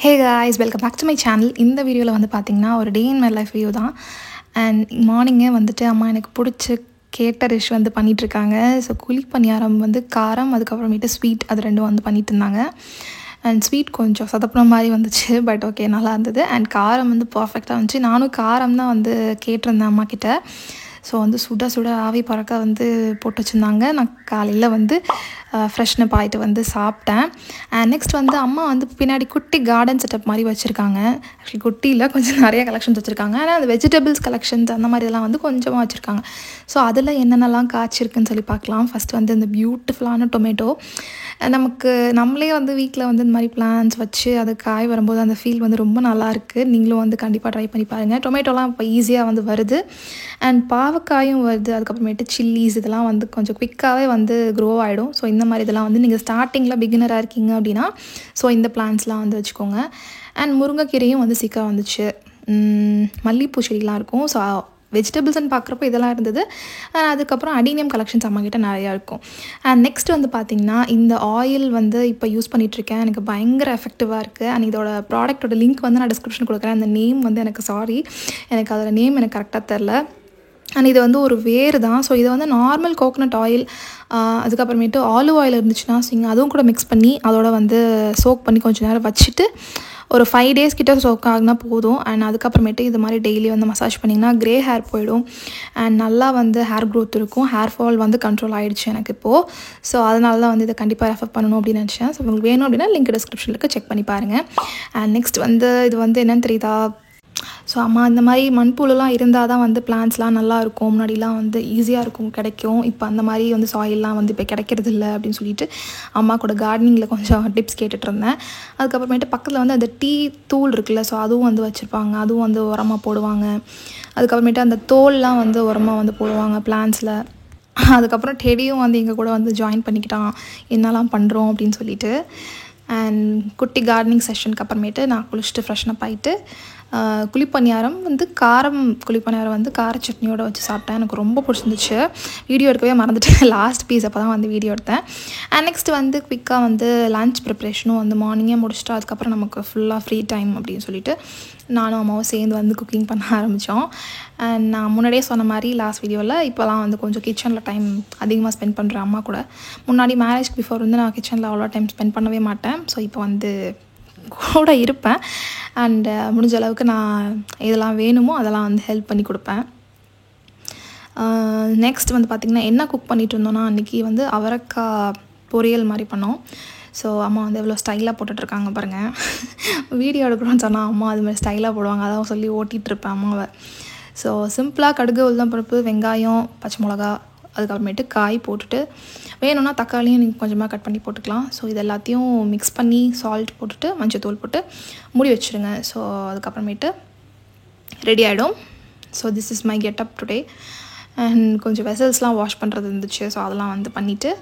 Hey guys, welcome back to my channel. இந்த வீடியோவில் வந்து பார்த்திங்கன்னா ஒரு day in my life view தான். அண்ட் மார்னிங்கே வந்துட்டு அம்மா எனக்கு பிடிச்ச கேட்ட டிஷ் வந்து பண்ணிகிட்ருக்காங்க. ஸோ குழி பணியாரம் வந்து காரம், அதுக்கப்புறமேட்டு ஸ்வீட், அது ரெண்டும் வந்து பண்ணிகிட்டு இருந்தாங்க. அண்ட் ஸ்வீட் கொஞ்சம் சொதப்புன மாதிரி வந்துச்சு, பட் ஓகே, நல்லா இருந்தது. அண்ட் காரம் வந்து பர்ஃபெக்டாக வந்துச்சு. நானும் காரம் தான் வந்து கேட்டிருந்தேன் அம்மா கிட்ட. ஸோ வந்து சுட சுட ஆவி பறக்க வந்து போட்டு வச்சுருந்தாங்க. நான் காலையில் வந்து ஃப்ரெஷ்னப் ஆகிட்டு வந்து சாப்பிட்டேன். அண்ட் நெக்ஸ்ட் வந்து அம்மா வந்து பின்னாடி குட்டி கார்டன் செட்டப் மாதிரி வச்சுருக்காங்க. ஆக்சுவலி குட்டியில் கொஞ்சம் நிறைய கலெக்ஷன்ஸ் வச்சுருக்காங்க. ஆனால் அந்த வெஜிடபிள்ஸ் கலெக்ஷன்ஸ் அந்த மாதிரி இதெல்லாம் வந்து கொஞ்சமாக வச்சுருக்காங்க. ஸோ அதில் என்னென்னலாம் காய்ச்சிருக்குன்னு சொல்லி பார்க்கலாம். ஃபஸ்ட்டு வந்து இந்த பியூட்டிஃபுல்லான டொமேட்டோ. நம்மளே வந்து வீட்டில் வந்து இந்த மாதிரி பிளான்ஸ் வச்சு அது காய் வரும்போது அந்த ஃபீல் வந்து ரொம்ப நல்லாயிருக்கு. நீங்களும் வந்து கண்டிப்பாக ட்ரை பண்ணி பாருங்கள். டொமேட்டோலாம் இப்போ ஈஸியாக வந்து வருது. அண்ட் பாவக்காயும் வருது. அதுக்கப்புறமேட்டு சில்லிஸ் இதெல்லாம் வந்து கொஞ்சம் குவிக்காகவே வந்து க்ரோ ஆகிடும். ஸோ இந்த மாதிரி இதெல்லாம் வந்து நீங்கள் ஸ்டார்டிங்கில் பிகினராக இருக்கீங்க அப்படின்னா ஸோ இந்த பிளான்ஸ்லாம் வந்து வச்சுக்கோங்க. அண்ட் முருங்கைக்கீரையும் வந்து சீக்கிரம் வந்துச்சு. மல்லிகைப்பூ செடிலாம் இருக்கும். ஸோ வெஜிடபிள்ஸ்ன்னு பார்க்குறப்போ இதெல்லாம் இருந்தது. அதுக்கப்புறம் அடீனியம் கலெக்ஷன்ஸ் அம்மாக்கிட்ட நிறையா இருக்கும். அண்ட் நெக்ஸ்ட் வந்து பார்த்திங்கன்னா இந்த ஆயில் வந்து இப்போ யூஸ் பண்ணிகிட்ருக்கேன். எனக்கு பயங்கர எஃபெக்டிவாக இருக்குது. அண்ட் இதோட ப்ராடக்ட்டோட லிங்க் வந்து நான் டிஸ்கிரிப்ஷன் கொடுக்குறேன். அந்த நேம் வந்து எனக்கு அதோட நேம் எனக்கு கரெக்டாக தெரில. அண்ட் இது வந்து ஒரு வேர் தான். ஸோ இதை வந்து நார்மல் கோகோனட் ஆயில், அதுக்கப்புறமேட்டு ஆலிவ் ஆயில் இருந்துச்சுன்னா அதுவும் கூட மிக்ஸ் பண்ணி அதோட வந்து சோக் பண்ணி கொஞ்சம் நேரம் வச்சுட்டு ஒரு 5 days கிட்ட சோக் ஆகினா போதும். அண்ட் அதுக்கப்புறமேட்டு இது மாதிரி டெய்லி வந்து மசாஜ் பண்ணிங்கன்னா க்ரே ஹேர் போயிடும். அண்ட் நல்லா வந்து ஹேர் க்ரோத் இருக்கும். ஹேர் ஃபால் வந்து கண்ட்ரோல் ஆகிடுச்சு எனக்கு இப்போது. ஸோ அதனால தான் வந்து இதை கண்டிப்பாக ரெஃபர் பண்ணணும் அப்படின்னு நினச்சேன். ஸோ உங்களுக்கு வேணும் அப்படின்னா லிங்க் டிஸ்கிரிப்ஷனில் இருக்க செக் பண்ணி பாருங்கள். அண்ட் நெக்ஸ்ட் வந்து இது வந்து என்னென்னு தெரியுதா? ஸோ அம்மா இந்த மாதிரி மண்புழுலாம் இருந்தால் தான் வந்து பிளான்ட்ஸ்லாம் நல்லாயிருக்கும். முன்னாடிலாம் வந்து ஈஸியாக இருக்கும், கிடைக்கும். இப்போ அந்த மாதிரி வந்து சாயில்லாம் வந்து இப்போ கிடைக்கிறது இல்லை அப்படின்னு சொல்லிட்டு அம்மா கூட கார்டனிங்கில் கொஞ்சம் டிப்ஸ் கேட்டுட்ருந்தேன். அதுக்கப்புறமேட்டு பக்கத்தில் வந்து அந்த டீ தூள் இருக்குல்ல, ஸோ அதுவும் வந்து வச்சுருப்பாங்க. அதுவும் வந்து உரமாக போடுவாங்க. அதுக்கப்புறமேட்டு அந்த தோல்லாம் வந்து உரமாக வந்து போடுவாங்க பிளான்ட்ஸில். அதுக்கப்புறம் டெடியும் வந்து எங்கள் கூட வந்து ஜாயின் பண்ணிக்கிட்டான், என்னெல்லாம் பண்ணுறோம் அப்படின்னு சொல்லிட்டு. அண்ட் குட்டி கார்டனிங் செஷனுக்கு அப்புறமேட்டு நான் குளிச்சுட்டு ஃப்ரெஷ்னப் ஆகிட்டு குழிப்பணியாரம் வந்து குழிப்பணியாரம் வந்து கார சட்னியோடு வச்சு சாப்பிட்டேன். எனக்கு ரொம்ப பிடிச்சிருந்துச்சு. வீடியோ எடுக்கவே மறந்துட்டேன். லாஸ்ட் பீஸ் அப்போ தான் வந்து வீடியோ எடுத்தேன். அண்ட் நெக்ஸ்ட் வந்து குயிக்காக வந்து லன்ச் ப்ரிப்ரேஷனும் வந்து மார்னிங்கே முடிச்சுட்டு அதுக்கப்புறம் நமக்கு ஃபுல்லாக ஃப்ரீ டைம் அப்படின்னு சொல்லிட்டு நானும் அம்மாவும் சேர்ந்து வந்து குக்கிங் பண்ண ஆரம்பித்தோம். அண்ட் நான் முன்னாடியே சொன்ன மாதிரி லாஸ்ட் வீடியோவில் இப்போலாம் வந்து கொஞ்சம் கிச்சனில் டைம் அதிகமாக ஸ்பெண்ட் பண்ணுறேன் அம்மா கூட. முன்னாடி மேரேஜ்க்கு பிஃபோர் வந்து நான் கிச்சனில் அவ்வளோ டைம் ஸ்பெண்ட் பண்ணவே மாட்டேன். ஸோ இப்போ வந்து கூட இருப்பேன். அண்டு முடிஞ்ச அளவுக்கு நான் இதெல்லாம் வேணுமோ அதெல்லாம் வந்து ஹெல்ப் பண்ணி கொடுப்பேன். நெக்ஸ்ட் வந்து பார்த்திங்கன்னா என்ன குக் பண்ணிகிட்டு இருந்தோன்னா அன்றைக்கி வந்து அவரைக்காய் பொரியல் மாதிரி பண்ணோம். ஸோ அம்மா வந்து எவ்வளோ ஸ்டைலாக போட்டுட்ருக்காங்க பாருங்கள். வீடியோ எடுக்கிறோன்னு சொன்னால் அம்மா அது மாதிரி ஸ்டைலாக போடுவாங்க. அதான் சொல்லி ஓட்டிகிட்ருப்பேன் அம்மாவை. ஸோ சிம்பிளாக கடுகு, உளுந்தம்பருப்பு, வெங்காயம், பச்சை மிளகா, அதுக்கப்புறமேட்டு காய் போட்டுட்டு வேணும்னா தக்காளியும் நீங்கள் கொஞ்சமாக கட் பண்ணி போட்டுக்கலாம். ஸோ இது எல்லாத்தையும் மிக்ஸ் பண்ணி சால்ட் போட்டுட்டு மஞ்சத்தூள் போட்டு மூடி வச்சுருங்க. ஸோ அதுக்கப்புறமேட்டு ரெடி ஆகிடும். So this is my getup today. And கொஞ்சம் வெசல்ஸ்லாம் வாஷ் பண்ணுறது இருந்துச்சு. ஸோ அதெல்லாம் வந்து பண்ணிவிட்டு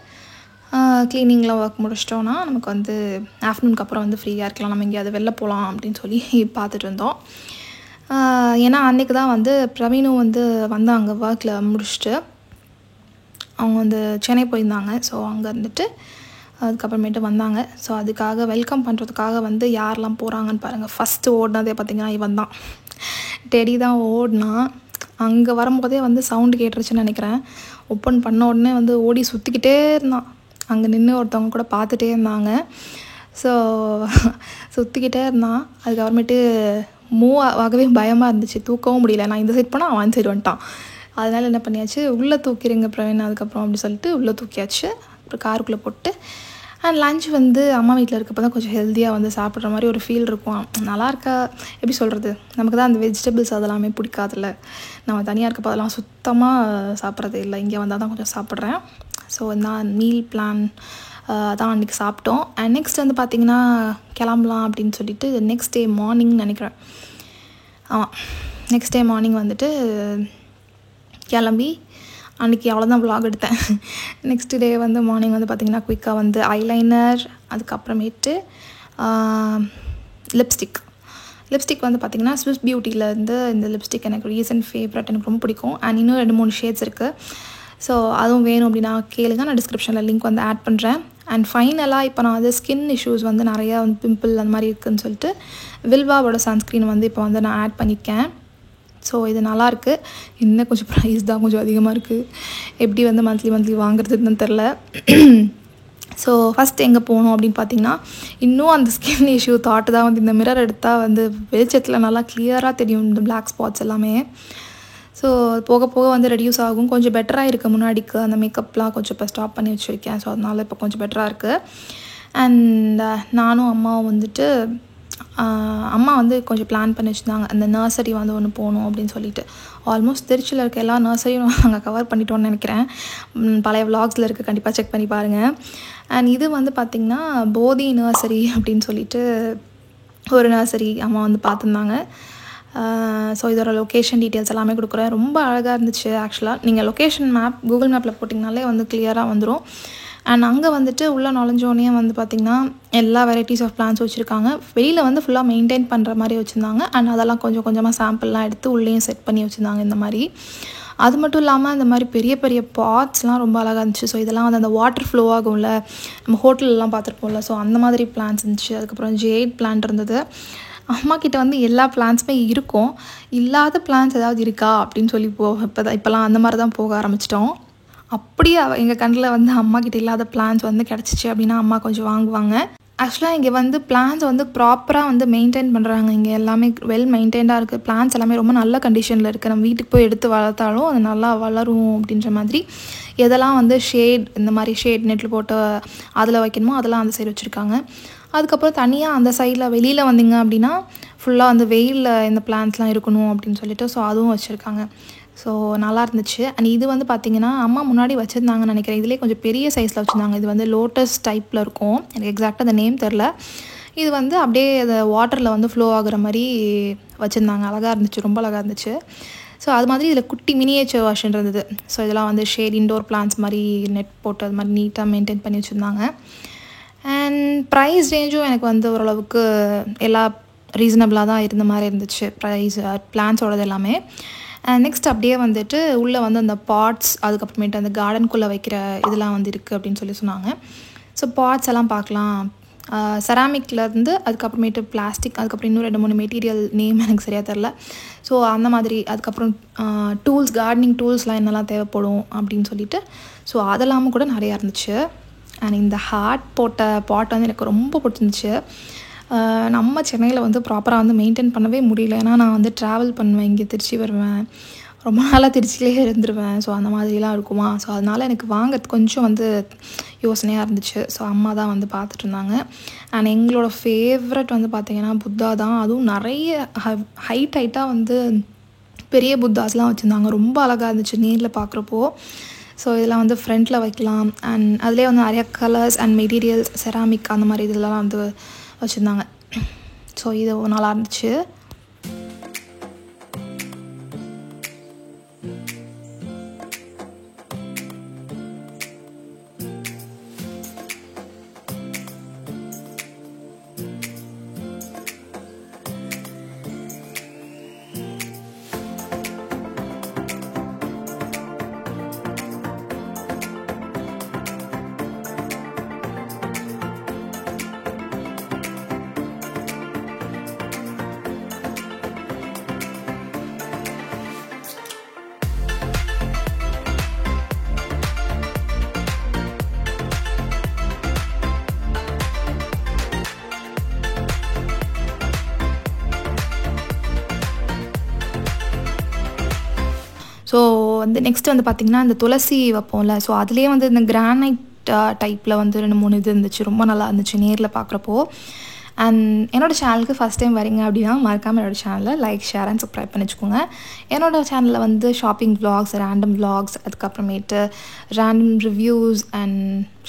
க்ளீனிங்லாம் ஒர்க் முடிச்சிட்டோன்னா நமக்கு வந்து ஆஃப்டர்நூனுக்கு அப்புறம் வந்து ஃப்ரீயாக இருக்கலாம். நம்ம எங்கேயாவது வெளில போகலாம் அப்படின்னு சொல்லி பார்த்துட்டு இருந்தோம். ஏன்னா அன்றைக்கி தான் வந்து பிரவீனும் வந்து வந்தாங்க ஒர்க்கில் முடிச்சுட்டு. அவங்க வந்து சென்னை போயிருந்தாங்க. ஸோ அங்கே இருந்துட்டு அதுக்கப்புறமேட்டு வந்தாங்க. ஸோ அதுக்காக வெல்கம் பண்ணுறதுக்காக வந்து யாரெல்லாம் போகிறாங்கன்னு பாருங்கள். ஃபஸ்ட்டு ஓடினதே பார்த்திங்கன்னா இவன் தான். டெடி தான் ஓடினா. அங்கே வரும்போதே வந்து சவுண்டு கேட்டுருச்சுன்னு நினைக்கிறேன். ஓப்பன் பண்ண உடனே வந்து ஓடி சுற்றிக்கிட்டே இருந்தான். அங்கே நின்று ஒருத்தவங்க கூட பார்த்துட்டே இருந்தாங்க. ஸோ சுற்றிக்கிட்டே இருந்தான். அதுக்கப்புறமேட்டு மூவ் ஆகவே பயமாக இருந்துச்சு. தூக்கவும் முடியல. நான் இந்த சைட் போனால் அவன் சைடு வந்துட்டான். அதனால் என்ன பண்ணியாச்சு, உள்ளே தூக்கிடுங்க பிரவீன் அதுக்கப்புறம் அப்படி சொல்லிட்டு உள்ளே தூக்கியாச்சு. அப்புறம் காருக்குள்ளே போட்டு அண்ட் லன்ச் வந்து அம்மா வீட்டில் இருக்கப்போ தான் கொஞ்சம் ஹெல்த்தியாக வந்து சாப்பிட்ற மாதிரி ஒரு ஃபீல் இருக்கும். நல்லா இருக்கா, எப்படி சொல்கிறது, நமக்கு தான் அந்த வெஜிடபிள்ஸ் அதெல்லாமே பிடிக்காதுல்ல. நம்ம தனியாக இருக்கப்போ அதெல்லாம் சுத்தமாக சாப்பிட்றது இல்லை. இங்கே வந்தால் தான் கொஞ்சம் சாப்பிட்றேன். ஸோ நான் மீல் பிளான் தான் அன்றைக்கி சாப்பிட்டோம். அண்ட் நெக்ஸ்ட் வந்து பார்த்திங்கன்னா கிளம்பலாம் அப்படின்னு சொல்லிட்டு நெக்ஸ்ட் டே மார்னிங் நினைக்கிறேன். ஆமாம், நெக்ஸ்ட் டே மார்னிங் வந்துட்டு கிளம்பி அன்றைக்கி அவ்வளோதான் vlog எடுத்தேன். நெக்ஸ்ட் டே வந்து மார்னிங் வந்து பார்த்திங்கன்னா குயிக்காக வந்து ஐலைனர், அதுக்கப்புறமேட்டு லிப்ஸ்டிக் வந்து பார்த்திங்கன்னா ஸ்விஸ் பியூட்டியிலேருந்து இந்த லிப்ஸ்டிக் எனக்கு ரீசன்ட் ஃபேவரட், எனக்கு ரொம்ப பிடிக்கும். அண்ட் இன்னும் 2-3 ஷேட்ஸ் இருக்குது. ஸோ அதுவும் வேணும் அப்படின்னா கேளுங்க, நான் டிஸ்கிரிப்ஷனில் லிங்க் வந்து ஆட் பண்ணுறேன். அண்ட் ஃபைனலாக இப்போ நான் ஸ்கின் இஷ்யூஸ் வந்து நிறையா வந்து பிம்பிள் அந்த மாதிரி இருக்குதுன்னு சொல்லிட்டு வில்வாவோட சன்ஸ்க்ரீன் வந்து இப்போ வந்து நான் ஆட் பண்ணியிருக்கேன். ஸோ இது நல்லாயிருக்கு. இன்னும் கொஞ்சம் ப்ரைஸ் தான் கொஞ்சம் அதிகமாக இருக்குது. எப்படி வந்து மந்த்லி வாங்குறதுன்னு தெரில. ஸோ ஃபஸ்ட் எங்கே போகணும் அப்படின்னு பார்த்தீங்கன்னா, இன்னும் அந்த ஸ்கின் இஷ்யூ தாட்டு தான் வந்து இந்த மிரர் எடுத்தால் வந்து வெளிச்சத்தில் நல்லா கிளியராக தெரியும் இந்த பிளாக் ஸ்பாட்ஸ் எல்லாமே. ஸோ போக போக வந்து ரெடியூஸ் ஆகும். கொஞ்சம் பெட்டராக இருக்குது. முன்னாடிக்கு அந்த மேக்கப்லாம் கொஞ்சம் இப்போ ஸ்டாப் பண்ணி வச்சுருக்கேன். ஸோ அதனால் இப்போ கொஞ்சம் பெட்டராக இருக்குது. அண்ட் நானும் அம்மாவும் வந்துட்டு அம்மா வந்து கொஞ்சம் பிளான் பண்ணி வச்சுருந்தாங்க, அந்த நர்சரி வந்து ஒன்று போகணும் அப்படின்னு சொல்லிட்டு. ஆல்மோஸ்ட் திருச்சியில் இருக்க எல்லா நர்சரியும் நாங்கள் கவர் பண்ணிட்டோன்னு நினைக்கிறேன். பழைய விலாக்ஸில் இருக்குது, கண்டிப்பாக செக் பண்ணி பாருங்கள். அண்ட் இது வந்து பார்த்திங்கன்னா போதி நர்சரி அப்படின்னு சொல்லிட்டு ஒரு நர்சரி அம்மா வந்து பார்த்துருந்தாங்க. ஸோ இதோட லொக்கேஷன் டீட்டெயில்ஸ் எல்லாமே கொடுக்குறேன். ரொம்ப அழகாக இருந்துச்சு. ஆக்சுவலாக நீங்கள் லொக்கேஷன் மேப் கூகுள் மேப்பில் போட்டிங்கனாலே வந்து கிளியராக வந்துடும். அண்ட் அங்கே வந்துட்டு உள்ளே நுழைஞ்சோடனே வந்து பார்த்திங்கன்னா எல்லா வெரைட்டிஸ் ஆஃப் பிளான்ஸ் வச்சுருக்காங்க. வெளியில் வந்து ஃபுல்லாக மெயின்டைன் பண்ணுற மாதிரி வச்சுருந்தாங்க. அண்ட் அதெல்லாம் கொஞ்சம் கொஞ்சமாக சாம்பிள்லாம் எடுத்து உள்ளேயும் செட் பண்ணி வச்சுருந்தாங்க இந்த மாதிரி. அது மட்டும் இல்லாமல் இந்த மாதிரி பெரிய பெரிய பாட்ஸ்லாம் ரொம்ப அழகாக இருந்துச்சு. ஸோ இதெல்லாம் வந்து அந்த வாட்டர் ஃப்ளோ ஆகும்ல, நம்ம ஹோட்டலெலாம் பார்த்துருப்போம்ல, ஸோ அந்த மாதிரி பிளான்ஸ் இருந்துச்சு. அதுக்கப்புறம் ஜேட் பிளான்ட் இருந்தது. அம்மா கிட்ட வந்து எல்லா பிளான்ஸுமே இருக்கும். இல்லாத பிளான்ஸ் ஏதாவது இருக்கா அப்படின்னு சொல்லி இப்போலாம் அந்த மாதிரி தான் போக ஆரம்பிச்சிட்டோம். அப்படியே எங்கள் கண்ணில் வந்து அம்மா கிட்ட இல்லாத பிளான்ஸ் வந்து கிடச்சிச்சு அப்படின்னா அம்மா கொஞ்சம் வாங்குவாங்க. ஆக்சுவலாக இங்கே வந்து பிளான்ஸ் வந்து ப்ராப்பராக வந்து மெயின்டைன் பண்ணுறாங்க. இங்கே எல்லாமே வெல் மெயின்டைன்டாக இருக்குது. பிளான்ஸ் எல்லாமே ரொம்ப நல்ல கண்டிஷனில் இருக்குது. நம்ம வீட்டுக்கு போய் எடுத்து வளர்த்தாலும் அது நல்லா வளரும் அப்படின்ற மாதிரி. எதெல்லாம் வந்து ஷேட், இந்த மாதிரி ஷேட் நெட்டில் போட்டு அதில் வைக்கணுமோ அதெல்லாம் அந்த சைடு வச்சுருக்காங்க. அதுக்கப்புறம் தனியாக அந்த சைடில் வெளியில் வந்தீங்க அப்படின்னா ஃபுல்லாக வந்து வெயிலில் இந்த பிளான்ஸ்லாம் இருக்கணும் அப்படின்னு சொல்லிட்டு ஸோ அதுவும் வச்சுருக்காங்க. ஸோ நல்லா இருந்துச்சு. அண்ட் இது வந்து பார்த்திங்கன்னா அம்மா முன்னாடி வச்சுருந்தாங்கன்னு நினைக்கிறேன். இதிலே கொஞ்சம் பெரிய சைஸில் வச்சுருந்தாங்க. இது வந்து லோட்டஸ் டைப்பில் இருக்கும். எனக்கு எக்ஸாக்டாக அந்த நேம் தெரில. இது வந்து அப்படியே அந்த வாட்டரில் வந்து ஃப்ளோ ஆகுற மாதிரி வச்சுருந்தாங்க. அழகாக இருந்துச்சு, ரொம்ப அழகாக இருந்துச்சு. ஸோ அது மாதிரி இதில் குட்டி மினியேச்சர் வெர்ஷன் இருந்தது. ஸோ இதெல்லாம் வந்து ஷேட் இன்டோர் பிளான்ஸ் மாதிரி நெட் போட்டு அது மாதிரி நீட்டாக மெயின்டைன் பண்ணி வச்சுருந்தாங்க. அண்ட் ப்ரைஸ் ரேஞ்சும் எனக்கு வந்து ஓரளவுக்கு எல்லா ரீசனபிளாக தான் இருந்த மாதிரி இருந்துச்சு. ப்ரைஸ் பிளான்ஸோடது எல்லாமே. நெக்ஸ்ட் அப்படியே வந்துட்டு உள்ளே வந்து அந்த பாட்ஸ், அதுக்கப்புறமேட்டு அந்த கார்டனுக்குள்ளே வைக்கிற இதெல்லாம் வந்து இருக்குது அப்படின்னு சொல்லி சொன்னாங்க. ஸோ பாட்ஸ் எல்லாம் பார்க்கலாம். செராமிக்லேருந்து அதுக்கப்புறமேட்டு பிளாஸ்டிக், அதுக்கப்புறம் இன்னும் 2-3 மெட்டீரியல் நேம் எனக்கு சரியாக தெரில. ஸோ அந்த மாதிரி அதுக்கப்புறம் டூல்ஸ், கார்டனிங் டூல்ஸ்லாம் என்னெல்லாம் தேவைப்படும் அப்படின்னு சொல்லிட்டு ஸோ அதெல்லாமும் கூட நிறையா இருந்துச்சு. அண்ட் இந்த ஹார்ட் போட்ட பாட் வந்து எனக்கு ரொம்ப பிடிச்சிருந்துச்சு. நம்ம சென்னையில் வந்து ப்ராப்பராக வந்து மெயின்டைன் பண்ணவே முடியல. ஏன்னா நான் வந்து ட்ராவல் பண்ணுவேன், இங்கே திருச்சி வருவேன், ரொம்ப நாளாக திருச்சியிலே இருந்துருவேன். ஸோ அந்த மாதிரிலாம் இருக்குமா. ஸோ அதனால் எனக்கு வாங்கிறது கொஞ்சம் வந்து யோசனையாக இருந்துச்சு. ஸோ அம்மா தான் வந்து பார்த்துட்டு இருந்தாங்க. அண்ட் எங்களோட ஃபேவரட் வந்து பார்த்திங்கன்னா புத்தா தான். அதுவும் நிறைய ஹைட்டாக வந்து பெரிய புத்தாஸ்லாம் வச்சுருந்தாங்க. ரொம்ப அழகாக இருந்துச்சு நேரில் பார்க்குறப்போ. ஸோ இதெல்லாம் வந்து ஃப்ரண்ட்டில் வைக்கலாம். அண்ட் அதிலே வந்து நிறையா கலர்ஸ் அண்ட் மெட்டீரியல்ஸ், செராமிக் அந்த மாதிரி இதெல்லாம் வந்து வச்சுருந்தாங்க. ஸோ இது நல்லா இருந்துச்சு. ஸோ வந்து நெக்ஸ்ட் வந்து பார்த்திங்கன்னா இந்த துளசி வைப்போம்ல, ஸோ அதுலேயே வந்து இந்த கிரானைட் டைப்பில் வந்து 2-3 இது இருந்துச்சு. ரொம்ப நல்லா இருந்துச்சு நேரில் பார்க்குறப்போ. அண்ட் என்னோடய சேனலுக்கு ஃபஸ்ட் டைம் வரீங்க அப்படின்னா மறக்காமல் என்னோடய சேனலில் லைக், ஷேர் அண்ட் சப்ஸ்கிரைப் பண்ணி வச்சுக்கோங்க. என்னோடய சேனலில் வந்து ஷாப்பிங் விலாக்ஸ், ரேண்டம் விலாக்ஸ், அதுக்கப்புறமேட்டு random reviews and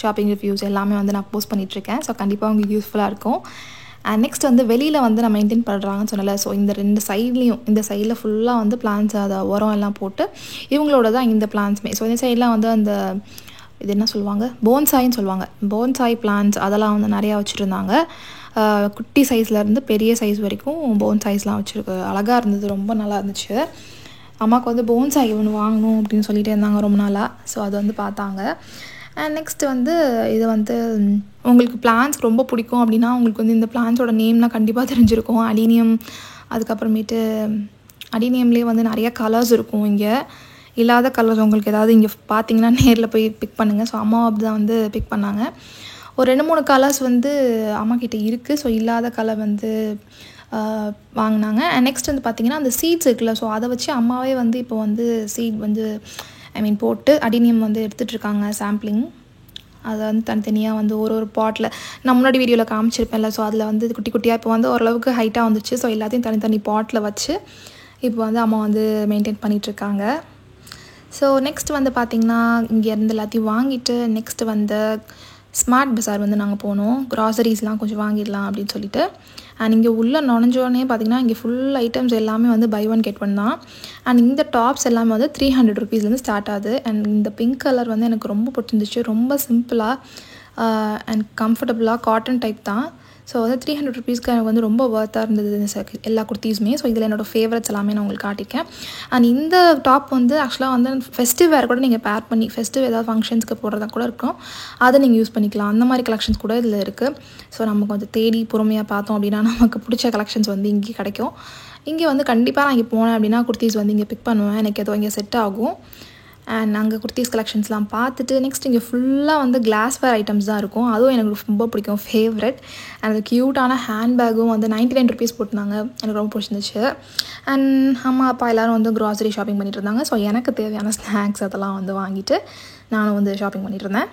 shopping reviews எல்லாமே வந்து நான் போஸ்ட் பண்ணிகிட்ருக்கேன். ஸோ கண்டிப்பாக உங்களுக்கு யூஸ்ஃபுல்லாக இருக்கும். அண்ட் நெக்ஸ்ட் வந்து வெளியில் வந்து நான் மெயின்டைன் பண்ணுறாங்கன்னு சொன்னல. ஸோ இந்த 2 சைட்லேயும், இந்த சைடில் ஃபுல்லாக வந்து பிளான்ஸ், அதை உரம் எல்லாம் போட்டு இவங்களோட தான் இந்த பிளான்ஸுமே. ஸோ இந்த சைடெலாம் வந்து அந்த இது என்ன சொல்லுவாங்க, போன்சாயின்னு சொல்லுவாங்க, போன்சாய் பிளான்ஸ் அதெல்லாம் வந்து நிறையா வச்சுருந்தாங்க. குட்டி சைஸ்லேருந்து பெரிய சைஸ் வரைக்கும் போன்சாய்ஸ்லாம் வச்சுருக்கு. அழகாக இருந்தது, ரொம்ப நல்லா இருந்துச்சு. அம்மாவுக்கு வந்து போன்சாய் ஒன்று வாங்கணும் அப்படின்னு சொல்லிட்டு இருந்தாங்க ரொம்ப நாளாக. ஸோ அது வந்து பார்த்தாங்க. அண்ட் நெக்ஸ்ட் வந்து இது வந்து உங்களுக்கு பிளான்ஸ் ரொம்ப பிடிக்கும் அப்படின்னா உங்களுக்கு வந்து இந்த பிளான்ஸோட நேம்லாம் கண்டிப்பாக தெரிஞ்சிருக்கும். அடீனியம், அதுக்கப்புறமேட்டு அடீனியம்லேயே வந்து நிறைய கலர்ஸ் இருக்கும். இங்கே இல்லாத கலர்ஸ் உங்களுக்கு ஏதாவது இங்கே பார்த்தீங்கன்னா நேரில் போய் பிக் பண்ணுங்கள். ஸோ அம்மா அப்படி தான் வந்து பிக் பண்ணாங்க. ஒரு 2-3 கலர்ஸ் வந்து அம்மாக்கிட்ட இருக்குது. ஸோ இல்லாத கலர் வந்து வாங்கினாங்க. அண்ட் நெக்ஸ்ட் வந்து பார்த்திங்கன்னா அந்த சீட்ஸ் இருக்குல்ல, ஸோ அதை வச்சு அம்மாவே வந்து இப்போ வந்து சீட் வந்து போட்டு அடீனியம் வந்து எடுத்துகிட்ருக்காங்க சாம்பிளிங். அதை வந்து தனித்தனியாக வந்து ஒரு பாட்டில் நான் முன்னாடி வீடியோவில் காமிச்சிருப்பேன்ல, ஸோ அதில் வந்து குட்டி குட்டியாக இப்போ வந்து ஓரளவுக்கு ஹைட்டாக வந்துச்சு. ஸோ எல்லாத்தையும் தனித்தனி பாட்டில் வச்சு இப்போ வந்து அம்மா வந்து மெயின்டைன் பண்ணிகிட்ருக்காங்க. ஸோ நெக்ஸ்ட் வந்து பார்த்திங்கன்னா இங்கேருந்து எல்லாத்தையும் வாங்கிட்டு நெக்ஸ்ட்டு வந்து ஸ்மார்ட் பஸார் வந்து நாங்கள் போனோம். க்ராசரிஸ்லாம் கொஞ்சம் வாங்கிடலாம் அப்படின்னு சொல்லிட்டு. அண்ட் இங்கே உள்ளே நுழைஞ்சோடனே பார்த்திங்கன்னா இங்கே ஃபுல் ஐட்டம்ஸ் எல்லாமே வந்து பை ஒன் கெட் ஒன் தான். அண்ட் இந்த டாப்ஸ் எல்லாமே வந்து 300 ருபீஸ்லேருந்து ஸ்டார்ட் ஆகுது. அண்ட் இந்த பிங்க் கலர் வந்து எனக்கு ரொம்ப பிடிச்சிருந்துச்சு. ரொம்ப சிம்பிளாக அண்ட் கம்ஃபர்டபுளாக காட்டன் டைப் தான். ஸோ வந்து 300 ருபீஸ்க்கு எனக்கு வந்து ரொம்ப ஒர்த்தாக இருந்தது எல்லா குர்த்திஸுமே. ஸோ இதில் என்னோடய ஃபேவரட்ஸ் எல்லாமே நான் உங்களுக்கு காட்டியிருக்கேன். அண்ட் இந்த டாப் வந்து ஆக்சுவலாக வந்து ஃபெஸ்டிவ் வேர் கூட நீங்கள் பேர் பண்ணி ஃபெஸ்டிவ் ஏதாவது ஃபங்க்ஷன்ஸ்க்கு போடுறதா கூட இருக்கும், அதை நீங்கள் யூஸ் பண்ணிக்கலாம். அந்த மாதிரி கலெக்ஷன்ஸ் கூட இதில் இருக்குது. ஸோ நம்ம கொஞ்சம் தேடி பொறுமையாக பார்த்தோம் அப்படின்னா நமக்கு பிடிச்ச கலெக்ஷன்ஸ் வந்து இங்கே கிடைக்கும். இங்கே வந்து கண்டிப்பாக நான் இங்கே போனேன் அப்படின்னா குர்த்திஸ் வந்து இங்கே பிக் பண்ணுவேன். எனக்கு ஏதோ இங்கே செட் ஆகும். அண்ட் அங்கே குர்த்திஸ் கலெக்ஷன்ஸ்லாம் பார்த்துட்டு நெக்ஸ்ட் இங்கே ஃபுல்லாக வந்து கிளாஸ்வேர் ஐட்டம்ஸ் தான் இருக்கும். அதுவும் எனக்கு ரொம்ப பிடிக்கும், ஃபேவரட். அண்ட் அது க்யூட்டான ஹேண்ட்பேக்கும் வந்து 99 ருபீஸ் போட்டுனாங்க. எனக்கு ரொம்ப பிடிச்சிருந்துச்சு. அண்ட் அம்மா அப்பா எல்லோரும் வந்து க்ராசரி ஷாப்பிங் பண்ணிட்டு இருந்தாங்க. ஸோ எனக்கு தேவையான ஸ்நாக்ஸ் அதெல்லாம் வந்து வாங்கிட்டு நானும் வந்து ஷாப்பிங் பண்ணிட்டு இருந்தேன்.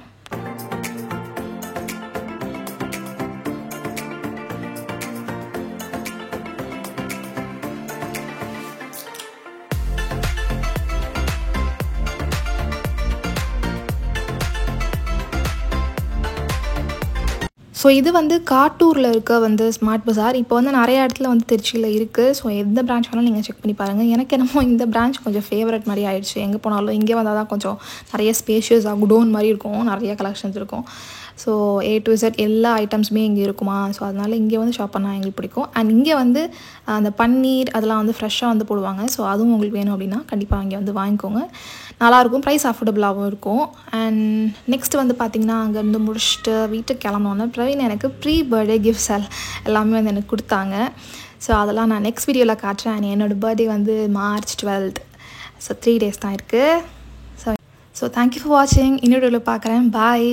ஸோ இது வந்து காட்டூரில் இருக்க வந்து ஸ்மார்ட் பஸார். இப்போ வந்து நிறைய இடத்துல வந்து திருச்சியில் இருக்குது. ஸோ எந்த பிரான்ச் வேணாலும் நீங்கள் செக் பண்ணி பாருங்கள். எனக்கு என்னமோ இந்த பிரான்ச் கொஞ்சம் ஃபேவரட் மாதிரி ஆயிடுச்சு. எங்கே போனாலும் இங்கே வந்தால் தான் கொஞ்சம் நிறைய ஸ்பேஷியஸாக குடோன் மாதிரி இருக்கும், நிறைய கலெக்ஷன்ஸ் இருக்கும். ஸோ A to Z எல்லா ஐட்டம்ஸுமே இங்கே இருக்குமா. ஸோ அதனால் இங்கே வந்து ஷாப் பண்ணால் எங்களுக்கு பிடிக்கும். அண்ட் இங்கே வந்து அந்த பன்னீர் அதெல்லாம் வந்து ஃப்ரெஷ்ஷாக வந்து போடுவாங்க. ஸோ அதுவும் உங்களுக்கு வேணும் அப்படின்னா கண்டிப்பாக இங்கே வந்து வாங்கிக்கோங்க. நல்லாயிருக்கும், ப்ரைஸ் அஃபோர்டபுளாகவும் இருக்கும். அண்ட் நெக்ஸ்ட் வந்து பார்த்திங்கன்னா அங்கேருந்து முடிச்சுட்டு வீட்டுக்கு கிளம்புனோன்னே பிரவீன் எனக்கு ப்ரீ பர்த்டே கிஃப்ட்ஸ் எல்லாமே வந்து எனக்கு கொடுத்தாங்க. ஸோ அதெல்லாம் நான் நெக்ஸ்ட் வீடியோவில் காட்டுறேன். அண்ட் என்னோடய பர்த்டே வந்து March 12th. ஸோ 3 days தான் இருக்குது. ஸோ தேங்க்யூ ஃபார் வாட்சிங். இன்னொரு வீடியோவில் பார்க்குறேன். பாய்.